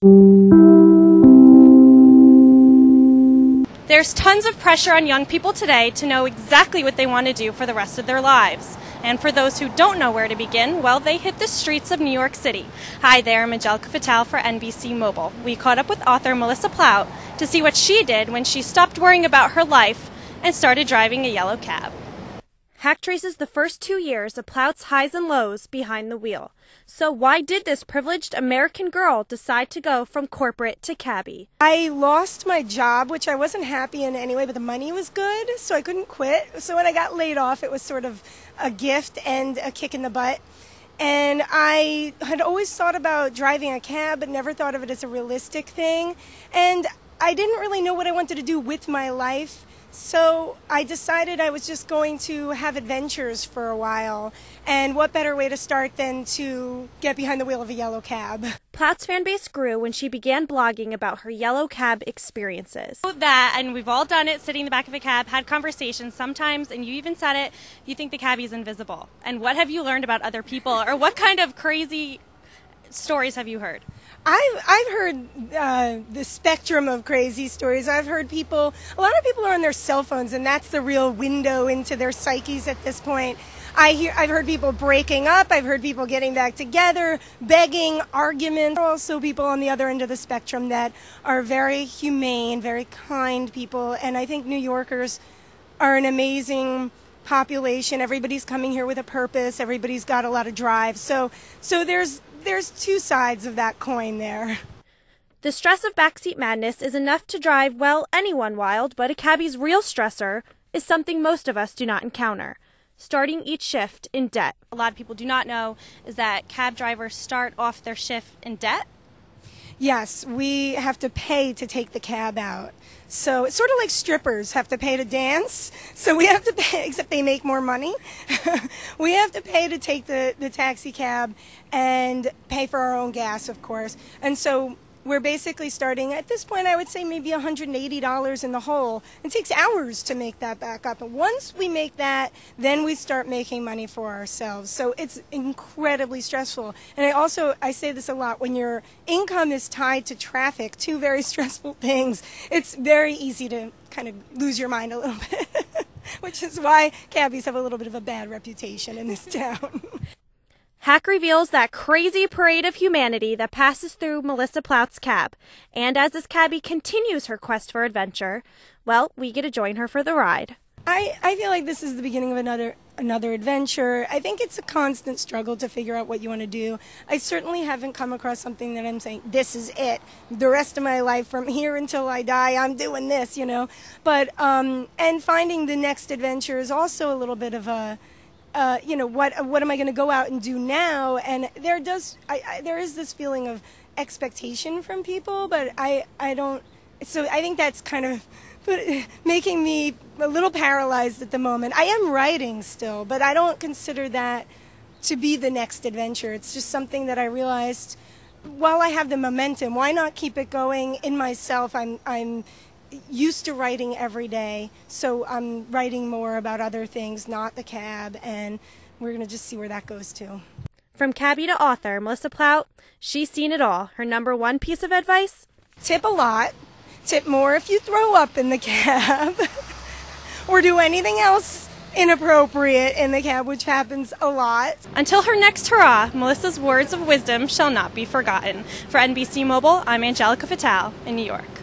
There's tons of pressure on young people today to know exactly what they want to do for the rest of their lives. And for those who don't know where to begin, well, they hit the streets of New York City. Hi there, I'm Angelica Fatale for NBC Mobile. We caught up with author Melissa Plaut to see what she did when she stopped worrying about her life and started driving a yellow cab. Hack traces the first 2 years of Plaut's highs and lows behind the wheel. So why did this privileged American girl decide to go from corporate to cabbie? I lost my job, which I wasn't happy in anyway, but the money was good, so I couldn't quit. So when I got laid off, it was sort of a gift and a kick in the butt. And I had always thought about driving a cab, but never thought of it as a realistic thing. And I didn't really know what I wanted to do with my life. So I decided I was just going to have adventures for a while. And what better way to start than to get behind the wheel of a yellow cab? Plaut's fan base grew when she began blogging about her yellow cab experiences. That, and we've all done it, sitting in the back of a cab, had conversations sometimes, and you even said it, you think the cabbie's invisible. And what have you learned about other people, or what kind of crazy stories have you heard? I've heard the spectrum of crazy stories. I've heard a lot of people are on their cell phones, and that's the real window into their psyches at this point. I've heard people breaking up. I've heard people getting back together, begging, arguments. There are also people on the other end of the spectrum that are very humane, very kind people, and I think New Yorkers are an amazing population. Everybody's coming here with a purpose. Everybody's got a lot of drive. So there's two sides of that coin there. The stress of backseat madness is enough to drive, well, anyone wild, but a cabbie's real stressor is something most of us do not encounter: starting each shift in debt. A lot of people do not know is that cab drivers start off their shift in debt. Yes, we have to pay to take the cab out. So it's sort of like strippers have to pay to dance. So we have to pay, except they make more money. We have to pay to take the taxi cab and pay for our own gas, of course. And so we're basically starting, at this point, I would say maybe $180 in the hole. It takes hours to make that back up. And once we make that, then we start making money for ourselves. So it's incredibly stressful. And I say this a lot, when your income is tied to traffic, two very stressful things, it's very easy to kind of lose your mind a little bit, which is why cabbies have a little bit of a bad reputation in this town. Hack reveals that crazy parade of humanity that passes through Melissa Plaut's cab. And as this cabbie continues her quest for adventure, well, we get to join her for the ride. I feel like this is the beginning of another adventure. I think it's a constant struggle to figure out what you want to do. I certainly haven't come across something that I'm saying, this is it. The rest of my life, from here until I die, I'm doing this, you know. But, and finding the next adventure is also a little bit of a, you know, what am I going to go out and do now? And there is this feeling of expectation from people, but I don't. So I think that's kind of making me a little paralyzed at the moment. I am writing still, but I don't consider that to be the next adventure. It's just something that I realized while I have the momentum, why not keep it going in myself? I'm used to writing every day, so I'm writing more about other things, not the cab, and we're going to just see where that goes to. From cabbie to author, Melissa Plaut, she's seen it all. Her #1 piece of advice? Tip a lot. Tip more if you throw up in the cab or do anything else inappropriate in the cab, which happens a lot. Until her next hurrah, Melissa's words of wisdom shall not be forgotten. For NBC Mobile, I'm Angelica Fatale in New York.